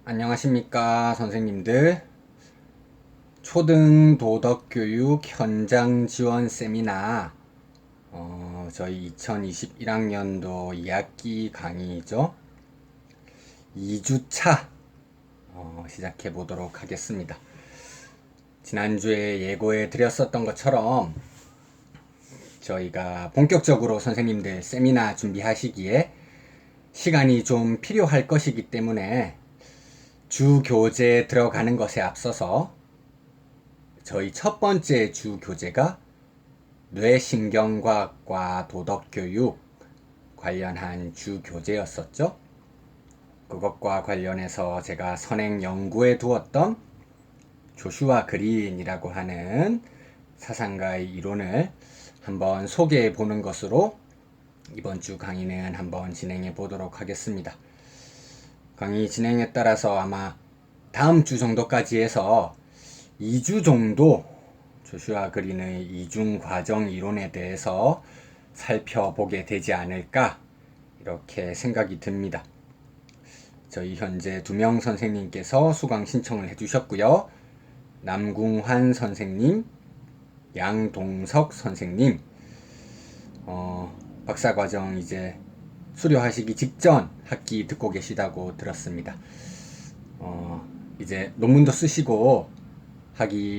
안녕하십니까 선생님들. 초등 도덕교육 현장 지원 세미나 저희 2021학년도 2학기 강의죠. 2주차 시작해 보도록 하겠습니다. 지난주에 예고해 드렸었던 것처럼 저희가 본격적으로 선생님들 세미나 준비하시기에 시간이 좀 필요할 것이기 때문에 주 교재에 들어가는 것에 앞서서 저희 첫 번째 주 교재가 뇌신경과학과 도덕교육 관련한 주 교재였었죠. 그것과 관련해서 제가 선행 연구에 두었던 조슈아 그린이라고 하는 사상가의 이론을 한번 소개해 보는 것으로 이번 주 강의는 한번 진행해 보도록 하겠습니다. 강의 진행에 따라서 아마 다음 주 정도까지 해서 2주 정도 조슈아 그린의 이중 과정 이론에 대해서 살펴보게 되지 않을까 이렇게 생각이 듭니다. 저희 현재 2명 선생님께서 수강 신청을 해주셨고요. 남궁환 선생님, 양동석 선생님, 박사과정 이제 수료하시기 직전 학기 듣고 계시다고 들었습니다. 이제 논문도 쓰시고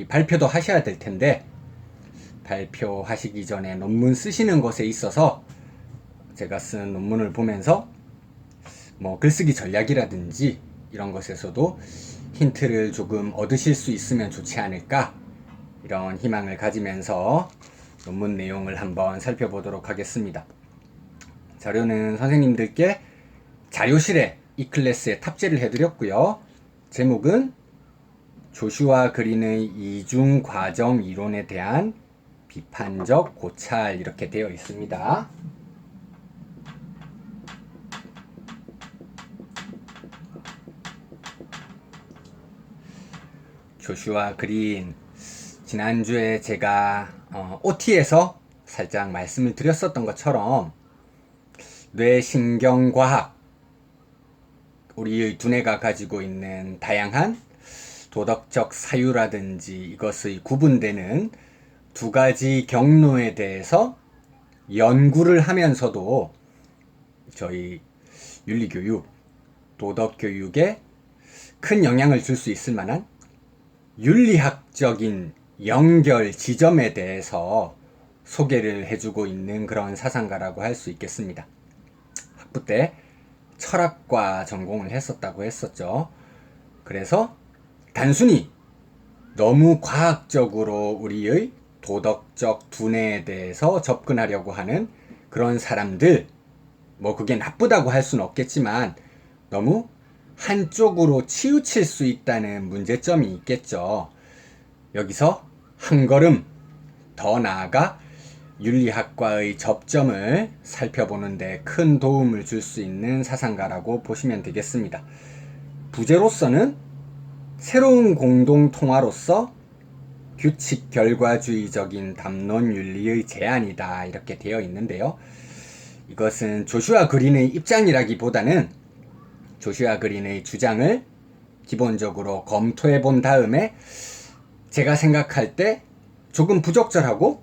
발표도 하셔야 될 텐데, 발표하시기 전에 논문 쓰시는 것에 있어서 제가 쓴 논문을 보면서 글쓰기 전략이라든지 이런 것에서도 힌트를 조금 얻으실 수 있으면 좋지 않을까, 이런 희망을 가지면서 논문 내용을 한번 살펴보도록 하겠습니다. 자료는 선생님들께 자료실에 이 클래스에 탑재를 해드렸고요. 제목은 조슈아 그린의 이중 과정 이론에 대한 비판적 고찰, 이렇게 되어 있습니다. 조슈아 그린, 지난주에 제가 OT에서 살짝 말씀을 드렸었던 것처럼 뇌신경과학, 우리의 두뇌가 가지고 있는 다양한 도덕적 사유라든지 이것의 구분되는 두 가지 경로에 대해서 연구를 하면서도 저희 윤리교육, 도덕교육에 큰 영향을 줄 수 있을 만한 윤리학적인 연결 지점에 대해서 소개를 해주고 있는 그런 사상가라고 할 수 있겠습니다. 학부 때 철학과 전공을 했었다고 했었죠. 그래서 단순히 너무 과학적으로 우리의 도덕적 두뇌에 대해서 접근하려고 하는 그런 사람들, 그게 나쁘다고 할 수는 없겠지만 너무 한쪽으로 치우칠 수 있다는 문제점이 있겠죠. 여기서 한 걸음 더 나아가 윤리학과의 접점을 살펴보는데 큰 도움을 줄 수 있는 사상가라고 보시면 되겠습니다. 부제로서는 새로운 공동통화로서 규칙 결과주의적인 담론 윤리의 제안이다, 이렇게 되어 있는데요. 이것은 조슈아 그린의 입장이라기보다는 조슈아 그린의 주장을 기본적으로 검토해 본 다음에 제가 생각할 때 조금 부적절하고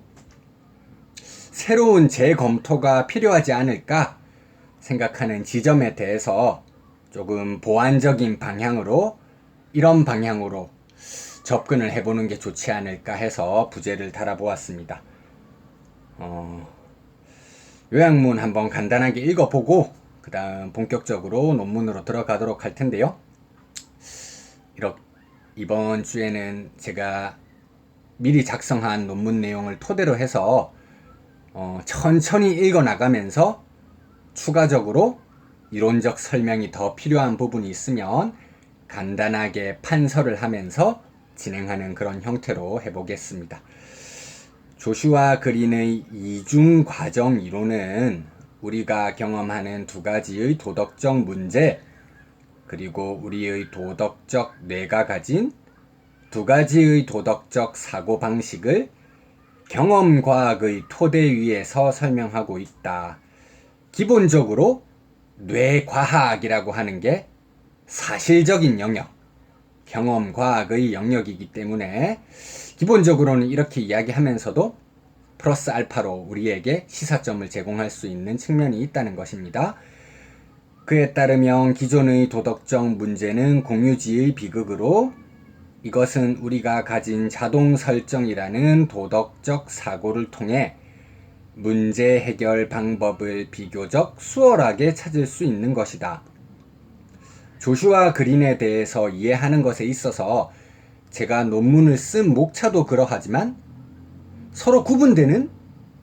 새로운 재검토가 필요하지 않을까 생각하는 지점에 대해서 조금 보완적인 방향으로, 이런 방향으로 접근을 해보는 게 좋지 않을까 해서 부제를 달아보았습니다. 요약문 한번 간단하게 읽어보고 그 다음 본격적으로 논문으로 들어가도록 할 텐데요. 이번 주에는 제가 미리 작성한 논문 내용을 토대로 해서 천천히 읽어나가면서 추가적으로 이론적 설명이 더 필요한 부분이 있으면 간단하게 판서를 하면서 진행하는 그런 형태로 해보겠습니다. 조슈아 그린의 이중 과정 이론은 우리가 경험하는 두 가지의 도덕적 문제, 그리고 우리의 도덕적 뇌가 가진 두 가지의 도덕적 사고방식을 경험과학의 토대 위에서 설명하고 있다. 기본적으로 뇌과학이라고 하는 게 사실적인 영역, 경험, 과학의 영역이기 때문에 기본적으로는 이렇게 이야기하면서도 플러스 알파로 우리에게 시사점을 제공할 수 있는 측면이 있다는 것입니다. 그에 따르면 기존의 도덕적 문제는 공유지의 비극으로 이것은 우리가 가진 자동 설정이라는 도덕적 사고를 통해 문제 해결 방법을 비교적 수월하게 찾을 수 있는 것이다. 조슈아 그린에 대해서 이해하는 것에 있어서 제가 논문을 쓴 목차도 그러하지만 서로 구분되는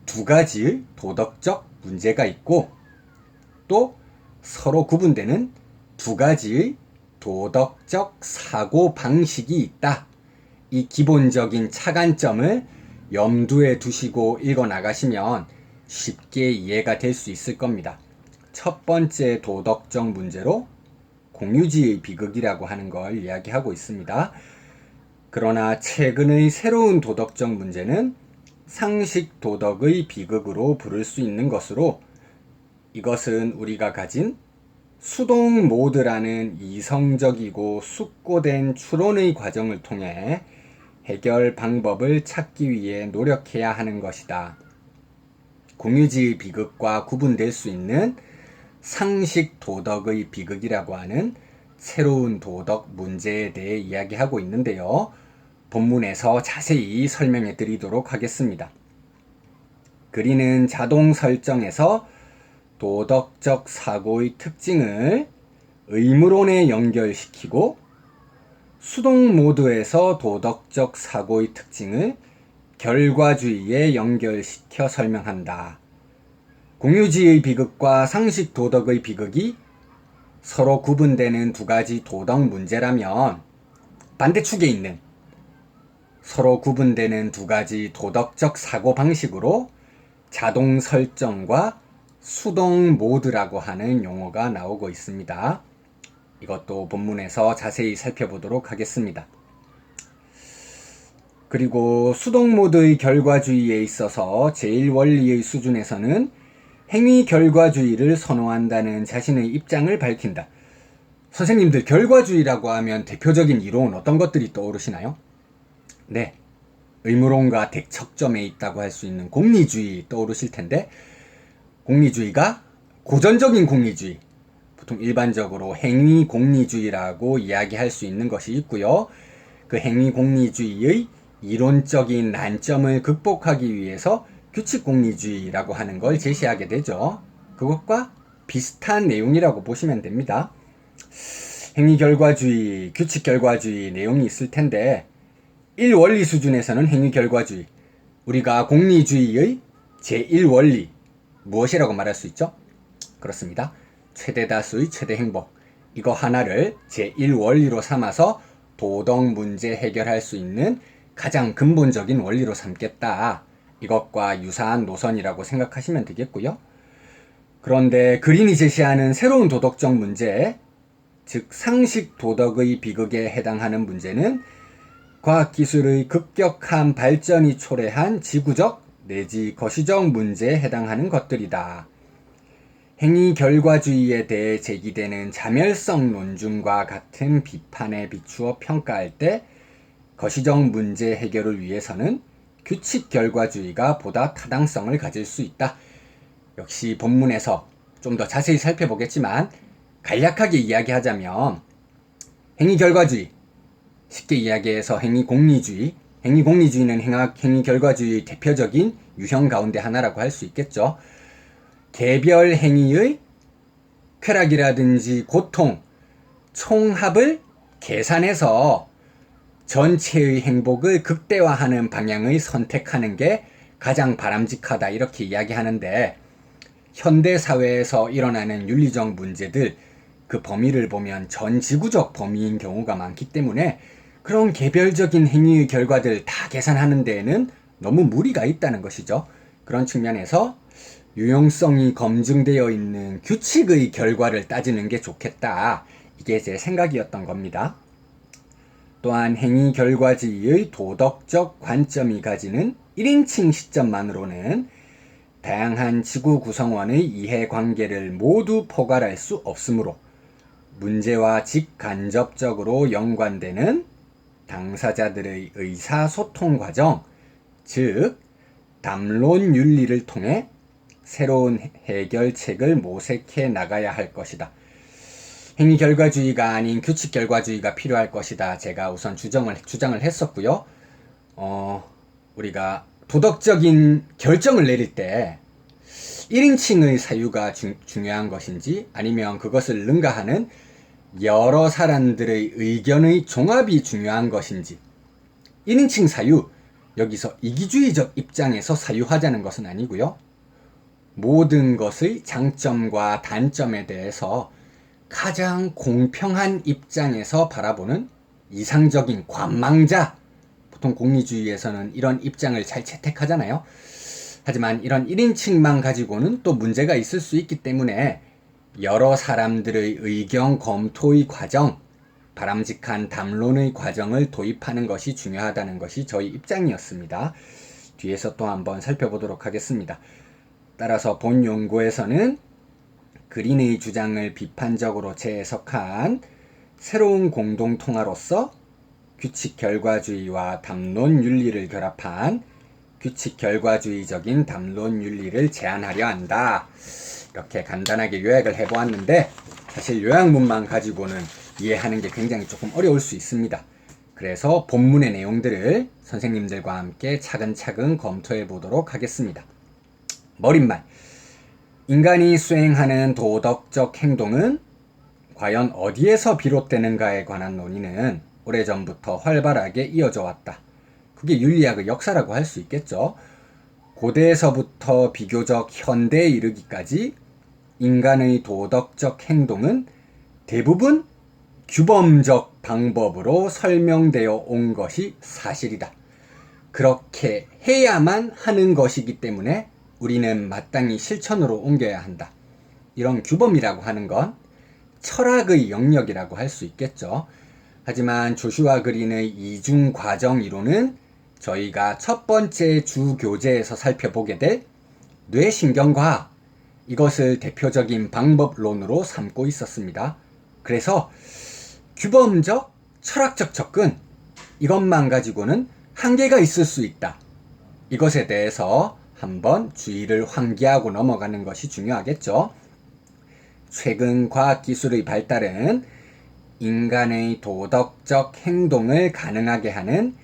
두 가지의 도덕적 문제가 있고 또 서로 구분되는 두 가지의 도덕적 사고 방식이 있다. 이 기본적인 차관점을 염두에 두시고 읽어 나가시면 쉽게 이해가 될 수 있을 겁니다. 첫 번째 도덕적 문제로 공유지의 비극이라고 하는 걸 이야기하고 있습니다. 그러나 최근의 새로운 도덕적 문제는 상식 도덕의 비극으로 부를 수 있는 것으로 이것은 우리가 가진 수동 모드라는 이성적이고 숙고된 추론의 과정을 통해 해결 방법을 찾기 위해 노력해야 하는 것이다. 공유지의 비극과 구분될 수 있는 상식 도덕의 비극이라고 하는 새로운 도덕 문제에 대해 이야기하고 있는데요. 본문에서 자세히 설명해 드리도록 하겠습니다. 그린은 자동 설정에서 도덕적 사고의 특징을 의무론에 연결시키고 수동 모드에서 도덕적 사고의 특징을 결과주의에 연결시켜 설명한다. 공유지의 비극과 상식 도덕의 비극이 서로 구분되는 두 가지 도덕 문제라면 반대축에 있는 서로 구분되는 두 가지 도덕적 사고 방식으로 자동 설정과 수동 모드라고 하는 용어가 나오고 있습니다. 이것도 본문에서 자세히 살펴보도록 하겠습니다. 그리고 수동 모드의 결과주의에 있어서 제1원리의 수준에서는 행위 결과주의를 선호한다는 자신의 입장을 밝힌다. 선생님들, 결과주의라고 하면 대표적인 이론 어떤 것들이 떠오르시나요? 네, 의무론과 대척점에 있다고 할 수 있는 공리주의 떠오르실 텐데, 공리주의가 고전적인 공리주의, 보통 일반적으로 행위 공리주의라고 이야기할 수 있는 것이 있고요. 그 행위 공리주의의 이론적인 난점을 극복하기 위해서 규칙 공리주의라고 하는 걸 제시하게 되죠. 그것과 비슷한 내용이라고 보시면 됩니다. 행위 결과주의, 규칙 결과주의 내용이 있을 텐데 1원리 수준에서는 행위 결과주의, 우리가 공리주의의 제1원리 무엇이라고 말할 수 있죠? 그렇습니다. 최대다수의 최대 행복, 이거 하나를 제1원리로 삼아서 도덕 문제 해결할 수 있는 가장 근본적인 원리로 삼겠다. 이것과 유사한 노선이라고 생각하시면 되겠고요. 그런데 그린이 제시하는 새로운 도덕적 문제, 즉 상식 도덕의 비극에 해당하는 문제는 과학기술의 급격한 발전이 초래한 지구적 내지 거시적 문제에 해당하는 것들이다. 행위 결과주의에 대해 제기되는 자멸성 논중과 같은 비판에 비추어 평가할 때 거시적 문제 해결을 위해서는 규칙 결과주의가 보다 타당성을 가질 수 있다. 역시 본문에서 좀 더 자세히 살펴보겠지만 간략하게 이야기하자면 행위 결과주의, 쉽게 이야기해서 행위 공리주의, 행위 공리주의는 행위 결과주의의 대표적인 유형 가운데 하나라고 할 수 있겠죠. 개별 행위의 쾌락이라든지 고통, 총합을 계산해서 전체의 행복을 극대화하는 방향의 선택하는 게 가장 바람직하다, 이렇게 이야기하는데 현대사회에서 일어나는 윤리적 문제들, 그 범위를 보면 전 지구적 범위인 경우가 많기 때문에 그런 개별적인 행위의 결과들 다 계산하는 데에는 너무 무리가 있다는 것이죠. 그런 측면에서 유용성이 검증되어 있는 규칙의 결과를 따지는 게 좋겠다. 이게 제 생각이었던 겁니다. 또한 행위 결과주의의 도덕적 관점이 가지는 1인칭 시점만으로는 다양한 지구 구성원의 이해관계를 모두 포괄할 수 없으므로 문제와 직간접적으로 연관되는 당사자들의 의사소통 과정, 즉 담론 윤리를 통해 새로운 해결책을 모색해 나가야 할 것이다. 행위결과주의가 아닌 규칙결과주의가 필요할 것이다. 제가 우선 주장을 했었고요. 우리가 도덕적인 결정을 내릴 때 1인칭의 사유가 중요한 것인지 아니면 그것을 능가하는 여러 사람들의 의견의 종합이 중요한 것인지 1인칭 사유, 여기서 이기주의적 입장에서 사유하자는 것은 아니고요. 모든 것의 장점과 단점에 대해서 가장 공평한 입장에서 바라보는 이상적인 관망자, 보통 공리주의에서는 이런 입장을 잘 채택하잖아요. 하지만 이런 1인칭만 가지고는 또 문제가 있을 수 있기 때문에 여러 사람들의 의견 검토의 과정, 바람직한 담론의 과정을 도입하는 것이 중요하다는 것이 저희 입장이었습니다. 뒤에서 또 한번 살펴보도록 하겠습니다. 따라서 본 연구에서는 그린의 주장을 비판적으로 재해석한 새로운 공동통화로서 규칙결과주의와 담론윤리를 결합한 규칙결과주의적인 담론윤리를 제안하려 한다. 이렇게 간단하게 요약을 해보았는데 사실 요약문만 가지고는 이해하는 게 굉장히 조금 어려울 수 있습니다. 그래서 본문의 내용들을 선생님들과 함께 차근차근 검토해 보도록 하겠습니다. 머릿말. 인간이 수행하는 도덕적 행동은 과연 어디에서 비롯되는가에 관한 논의는 오래전부터 활발하게 이어져 왔다. 그게 윤리학의 역사라고 할 수 있겠죠. 고대에서부터 비교적 현대에 이르기까지 인간의 도덕적 행동은 대부분 규범적 방법으로 설명되어 온 것이 사실이다. 그렇게 해야만 하는 것이기 때문에 우리는 마땅히 실천으로 옮겨야 한다. 이런 규범이라고 하는 건 철학의 영역이라고 할 수 있겠죠. 하지만 조슈아 그린의 이중 과정 이론은 저희가 첫 번째 주 교재에서 살펴보게 될 뇌신경과학, 이것을 대표적인 방법론으로 삼고 있었습니다. 그래서 규범적, 철학적 접근, 이것만 가지고는 한계가 있을 수 있다. 이것에 대해서 한번 주의를 환기하고 넘어가는 것이 중요하겠죠. 최근 과학기술의 발달은 인간의 도덕적 행동을 가능하게 하는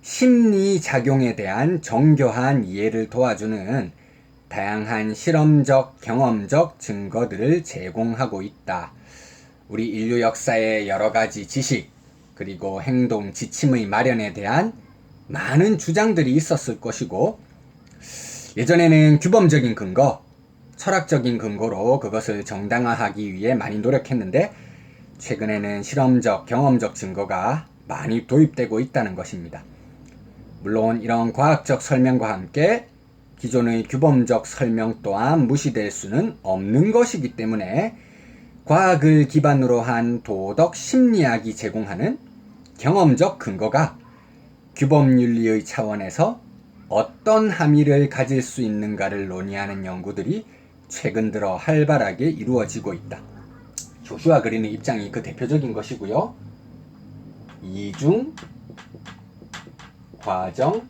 심리작용에 대한 정교한 이해를 도와주는 다양한 실험적, 경험적 증거들을 제공하고 있다. 우리 인류 역사의 여러 가지 지식, 그리고 행동 지침의 마련에 대한 많은 주장들이 있었을 것이고, 예전에는 규범적인 근거, 철학적인 근거로 그것을 정당화하기 위해 많이 노력했는데 최근에는 실험적, 경험적 증거가 많이 도입되고 있다는 것입니다. 물론 이런 과학적 설명과 함께 기존의 규범적 설명 또한 무시될 수는 없는 것이기 때문에 과학을 기반으로 한 도덕 심리학이 제공하는 경험적 근거가 규범윤리의 차원에서 어떤 함의를 가질 수 있는가를 논의하는 연구들이 최근 들어 활발하게 이루어지고 있다. 조슈아 그린의 입장이 그 대표적인 것이고요. 이중 과정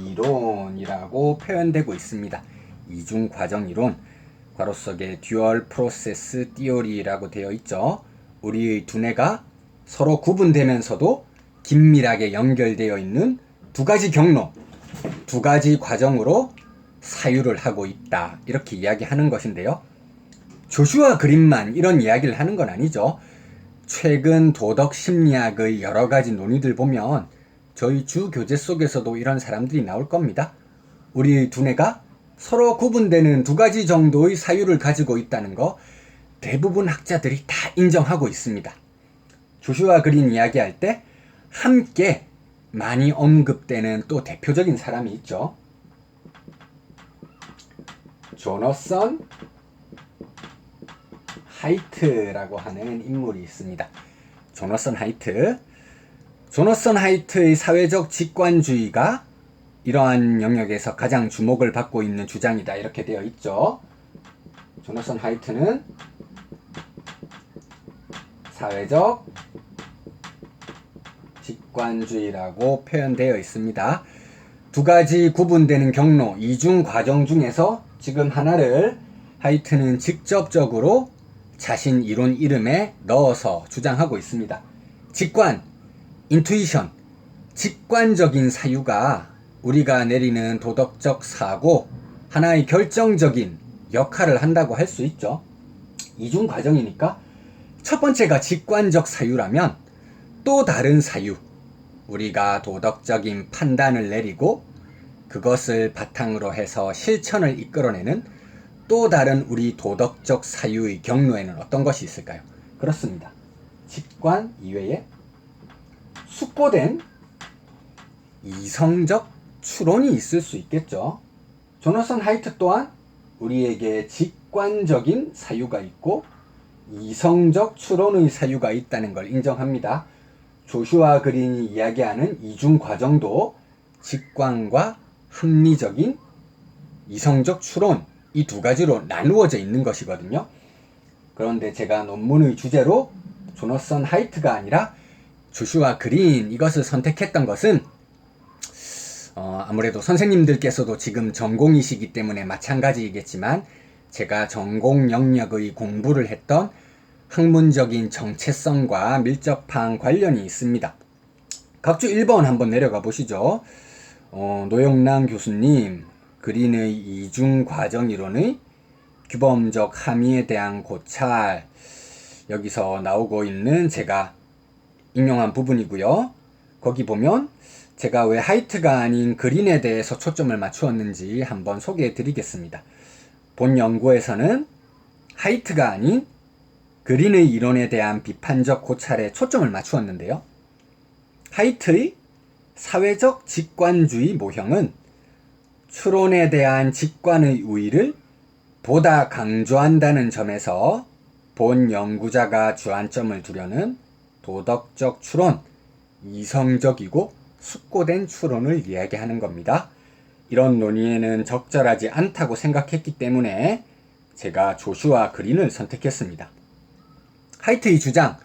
이론이라고 표현되고 있습니다. 이중 과정 이론, 괄호 속에 듀얼 프로세스 티오리라고 되어 있죠. 우리의 두뇌가 서로 구분되면서도 긴밀하게 연결되어 있는 두 가지 경로, 두 가지 과정으로 사유를 하고 있다. 이렇게 이야기하는 것인데요. 조슈아 그린만 이런 이야기를 하는 건 아니죠. 최근 도덕 심리학의 여러 가지 논의들 보면 저희 주 교재 속에서도 이런 사람들이 나올 겁니다. 우리의 두뇌가 서로 구분되는 두 가지 정도의 사유를 가지고 있다는 거 대부분 학자들이 다 인정하고 있습니다. 조슈아 그린 이야기할 때 함께 많이 언급되는 또 대표적인 사람이 있죠. 조너선 하이트라고 하는 인물이 있습니다. 조너선 하이트의 사회적 직관주의가 이러한 영역에서 가장 주목을 받고 있는 주장이다. 이렇게 되어 있죠. 조너선 하이트는 사회적 직관주의라고 표현되어 있습니다. 두 가지 구분되는 경로, 이중 과정 중에서 지금 하나를 하이트는 직접적으로 자신 이론 이름에 넣어서 주장하고 있습니다. 직관, 인투이션, 직관적인 사유가 우리가 내리는 도덕적 사고, 하나의 결정적인 역할을 한다고 할 수 있죠. 이중 과정이니까 첫 번째가 직관적 사유라면 또 다른 사유, 우리가 도덕적인 판단을 내리고 그것을 바탕으로 해서 실천을 이끌어내는 또 다른 우리 도덕적 사유의 경로에는 어떤 것이 있을까요? 그렇습니다. 직관 이외에 숙고된 이성적 추론이 있을 수 있겠죠. 조나선 하이트 또한 우리에게 직관적인 사유가 있고 이성적 추론의 사유가 있다는 걸 인정합니다. 조슈아 그린이 이야기하는 이중 과정도 직관과 합리적인 이성적 추론, 이 두 가지로 나누어져 있는 것이거든요. 그런데 제가 논문의 주제로 조나선 하이트가 아니라 조슈아 그린 이것을 선택했던 것은 아무래도 선생님들께서도 지금 전공이시기 때문에 마찬가지이겠지만 제가 전공 영역의 공부를 했던 학문적인 정체성과 밀접한 관련이 있습니다. 각주 1번 한번 내려가 보시죠. 노영란 교수님, 그린의 이중 과정 이론의 규범적 함의에 대한 고찰, 여기서 나오고 있는 제가 인용한 부분이고요. 거기 보면 제가 왜 하이트가 아닌 그린에 대해서 초점을 맞추었는지 한번 소개해 드리겠습니다. 본 연구에서는 하이트가 아닌 그린의 이론에 대한 비판적 고찰에 초점을 맞추었는데요. 하이트의 사회적 직관주의 모형은 추론에 대한 직관의 우위를 보다 강조한다는 점에서 본 연구자가 주안점을 두려는 도덕적 추론, 이성적이고 숙고된 추론을 이야기하는 겁니다. 이런 논의에는 적절하지 않다고 생각했기 때문에 제가 조슈아 그린을 선택했습니다. 하이트의 주장,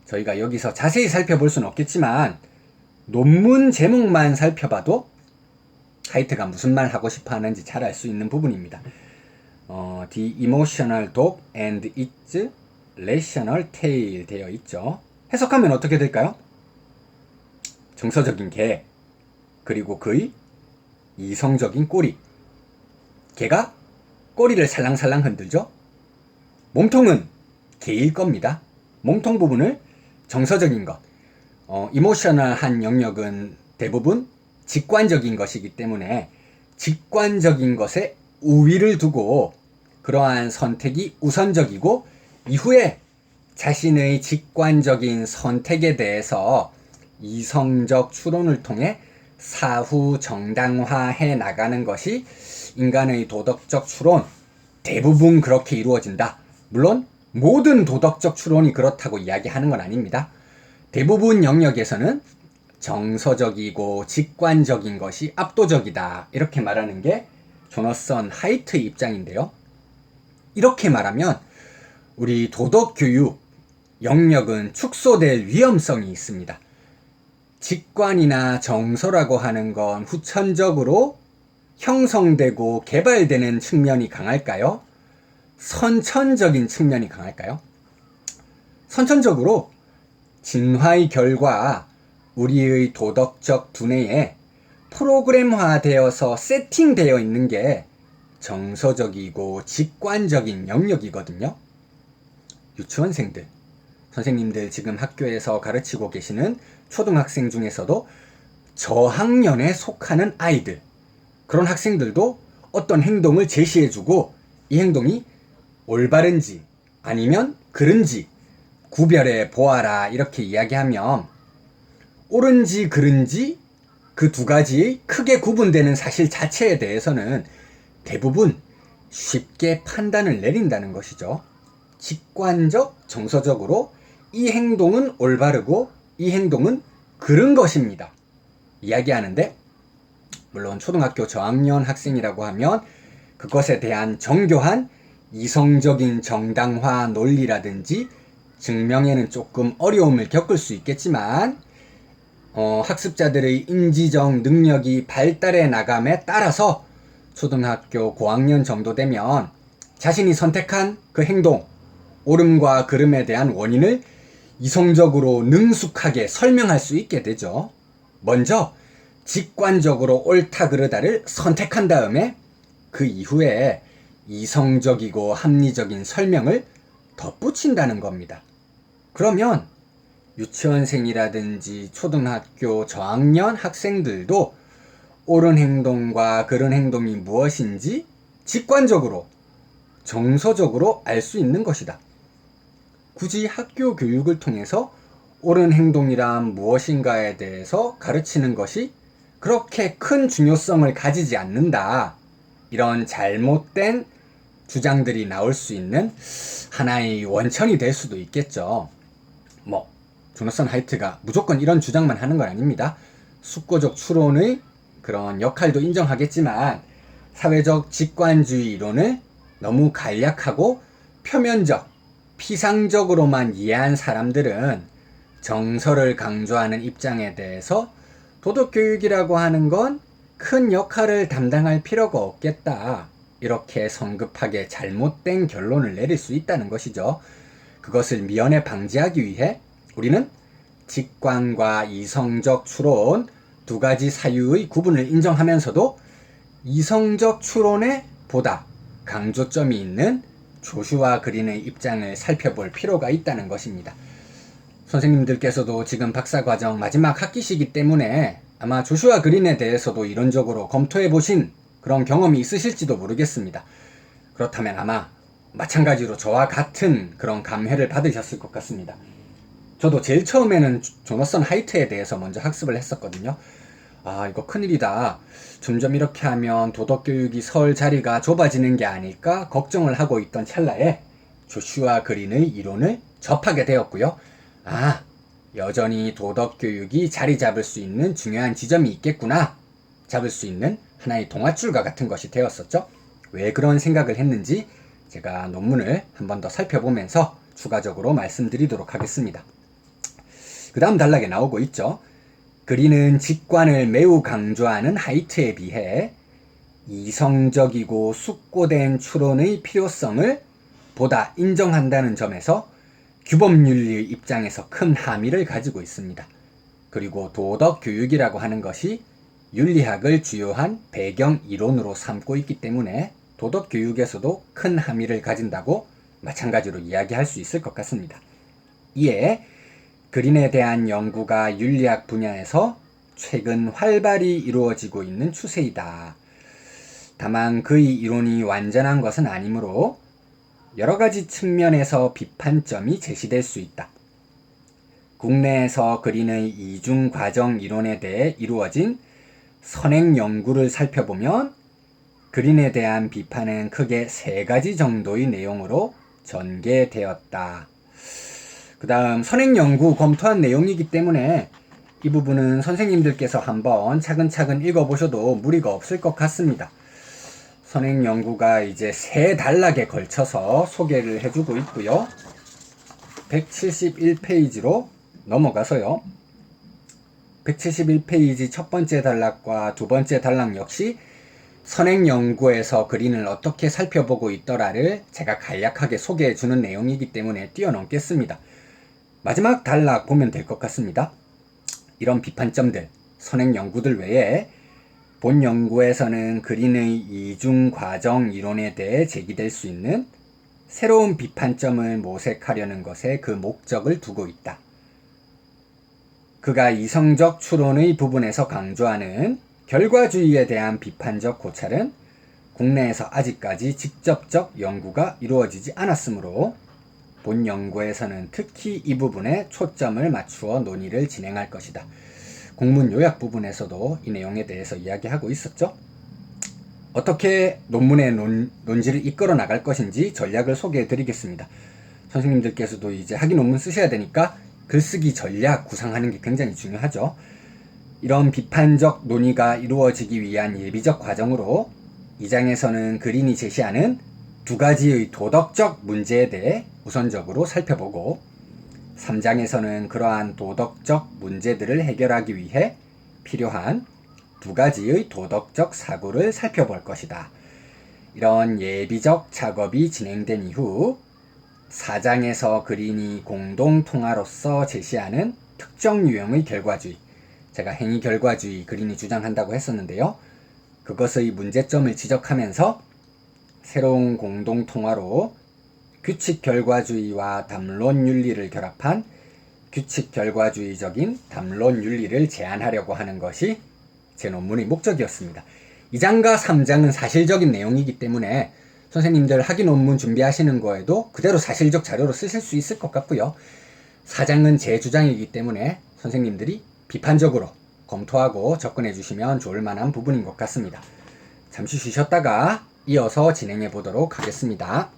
저희가 여기서 자세히 살펴볼 수는 없겠지만 논문 제목만 살펴봐도 하이트가 무슨 말 하고 싶어 하는지 잘 알 수 있는 부분입니다. The emotional dog and its rational tail 되어 있죠. 해석하면 어떻게 될까요? 정서적인 개, 그리고 그의 이성적인 꼬리. 개가 꼬리를 살랑살랑 흔들죠. 몸통은 개일 겁니다. 몸통 부분을 정서적인 것, 이모셔널한 영역은 대부분 직관적인 것이기 때문에 직관적인 것에 우위를 두고 그러한 선택이 우선적이고 이후에 자신의 직관적인 선택에 대해서 이성적 추론을 통해 사후 정당화해 나가는 것이 인간의 도덕적 추론, 대부분 그렇게 이루어진다. 물론 모든 도덕적 추론이 그렇다고 이야기하는 건 아닙니다. 대부분 영역에서는 정서적이고 직관적인 것이 압도적이다. 이렇게 말하는 게 조나선 하이트의 입장인데요. 이렇게 말하면 우리 도덕교육 영역은 축소될 위험성이 있습니다. 직관이나 정서라고 하는 건 후천적으로 형성되고 개발되는 측면이 강할까요? 선천적인 측면이 강할까요? 선천적으로 진화의 결과 우리의 도덕적 두뇌에 프로그램화되어서 세팅되어 있는 게 정서적이고 직관적인 영역이거든요. 유치원생들, 선생님들 지금 학교에서 가르치고 계시는 초등학생 중에서도 저학년에 속하는 아이들, 그런 학생들도 어떤 행동을 제시해주고 이 행동이 올바른지 아니면 그른지 구별해 보아라 이렇게 이야기하면 옳은지 그른지 그 두 가지의 크게 구분되는 사실 자체에 대해서는 대부분 쉽게 판단을 내린다는 것이죠. 직관적, 정서적으로 이 행동은 올바르고 이 행동은 그른 것입니다. 이야기하는데 물론 초등학교 저학년 학생이라고 하면 그것에 대한 정교한 이성적인 정당화 논리라든지 증명에는 조금 어려움을 겪을 수 있겠지만 학습자들의 인지적 능력이 발달해 나감에 따라서 초등학교 고학년 정도 되면 자신이 선택한 그 행동, 옳음과 그름에 대한 원인을 이성적으로 능숙하게 설명할 수 있게 되죠. 먼저 직관적으로 옳다 그르다를 선택한 다음에 그 이후에 이성적이고 합리적인 설명을 덧붙인다는 겁니다. 그러면 유치원생이라든지 초등학교 저학년 학생들도 옳은 행동과 그른 행동이 무엇인지 직관적으로, 정서적으로 알 수 있는 것이다. 굳이 학교 교육을 통해서 옳은 행동이란 무엇인가에 대해서 가르치는 것이 그렇게 큰 중요성을 가지지 않는다. 이런 잘못된 주장들이 나올 수 있는 하나의 원천이 될 수도 있겠죠. 조나선 하이트가 무조건 이런 주장만 하는 건 아닙니다. 숙고적 추론의 그런 역할도 인정하겠지만 사회적 직관주의 이론을 너무 간략하고 표면적, 피상적으로만 이해한 사람들은 정서를 강조하는 입장에 대해서 도덕교육이라고 하는 건 큰 역할을 담당할 필요가 없겠다. 이렇게 성급하게 잘못된 결론을 내릴 수 있다는 것이죠. 그것을 미연에 방지하기 위해 우리는 직관과 이성적 추론 두 가지 사유의 구분을 인정하면서도 이성적 추론에 보다 강조점이 있는 조슈아 그린의 입장을 살펴볼 필요가 있다는 것입니다. 선생님들께서도 지금 박사과정 마지막 학기시기 때문에 아마 조슈아 그린에 대해서도 이론적으로 검토해 보신 그런 경험이 있으실지도 모르겠습니다. 그렇다면 아마 마찬가지로 저와 같은 그런 감회를 받으셨을 것 같습니다. 저도 제일 처음에는 조나선 하이트에 대해서 먼저 학습을 했었거든요. 이거 큰일이다. 점점 이렇게 하면 도덕교육이 설 자리가 좁아지는 게 아닐까 걱정을 하고 있던 찰나에 조슈아 그린의 이론을 접하게 되었고요. 여전히 도덕교육이 자리 잡을 수 있는 중요한 지점이 있겠구나. 잡을 수 있는 하나의 동아줄과 같은 것이 되었었죠. 왜 그런 생각을 했는지 제가 논문을 한 번 더 살펴보면서 추가적으로 말씀드리도록 하겠습니다. 그 다음 단락에 나오고 있죠. 그린은 직관을 매우 강조하는 하이트에 비해 이성적이고 숙고된 추론의 필요성을 보다 인정한다는 점에서 규범윤리의 입장에서 큰 함의를 가지고 있습니다. 그리고 도덕교육이라고 하는 것이 윤리학을 주요한 배경 이론으로 삼고 있기 때문에 도덕교육에서도 큰 함의를 가진다고 마찬가지로 이야기할 수 있을 것 같습니다. 이에 그린에 대한 연구가 윤리학 분야에서 최근 활발히 이루어지고 있는 추세이다. 다만 그의 이론이 완전한 것은 아니므로 여러 가지 측면에서 비판점이 제시될 수 있다. 국내에서 그린의 이중 과정 이론에 대해 이루어진 선행 연구를 살펴보면 그린에 대한 비판은 크게 3가지 정도의 내용으로 전개되었다. 그 다음 선행 연구 검토한 내용이기 때문에 이 부분은 선생님들께서 한번 차근차근 읽어보셔도 무리가 없을 것 같습니다. 선행 연구가 이제 3단락에 걸쳐서 소개를 해주고 있고요. 171페이지로 넘어가서요. 171페이지 첫 번째 단락과 두 번째 단락 역시 선행 연구에서 그린을 어떻게 살펴보고 있더라를 제가 간략하게 소개해주는 내용이기 때문에 뛰어넘겠습니다. 마지막 단락 보면 될 것 같습니다. 이런 비판점들, 선행 연구들 외에 본 연구에서는 그린의 이중 과정 이론에 대해 제기될 수 있는 새로운 비판점을 모색하려는 것에 그 목적을 두고 있다. 그가 이성적 추론의 부분에서 강조하는 결과주의에 대한 비판적 고찰은 국내에서 아직까지 직접적 연구가 이루어지지 않았으므로 본 연구에서는 특히 이 부분에 초점을 맞추어 논의를 진행할 것이다. 공문 요약 부분에서도 이 내용에 대해서 이야기하고 있었죠. 어떻게 논문의 논지를 이끌어 나갈 것인지 전략을 소개해 드리겠습니다. 선생님들께서도 이제 학위 논문 쓰셔야 되니까 글쓰기 전략 구상하는 게 굉장히 중요하죠. 이런 비판적 논의가 이루어지기 위한 예비적 과정으로 이 장에서는 그린이 제시하는 2가지의 도덕적 문제에 대해 우선적으로 살펴보고 3장에서는 그러한 도덕적 문제들을 해결하기 위해 필요한 두 가지의 도덕적 사고를 살펴볼 것이다. 이런 예비적 작업이 진행된 이후 4장에서 그린이 공동통화로서 제시하는 특정 유형의 결과주의, 제가 행위 결과주의 그린이 주장한다고 했었는데요. 그것의 문제점을 지적하면서 새로운 공동통화로 규칙 결과주의와 담론 윤리를 결합한 규칙 결과주의적인 담론 윤리를 제안하려고 하는 것이 제 논문의 목적이었습니다. 2장과 3장은 사실적인 내용이기 때문에 선생님들 학위 논문 준비하시는 거에도 그대로 사실적 자료로 쓰실 수 있을 것 같고요. 4장은 제 주장이기 때문에 선생님들이 비판적으로 검토하고 접근해 주시면 좋을 만한 부분인 것 같습니다. 잠시 쉬셨다가 이어서 진행해 보도록 하겠습니다.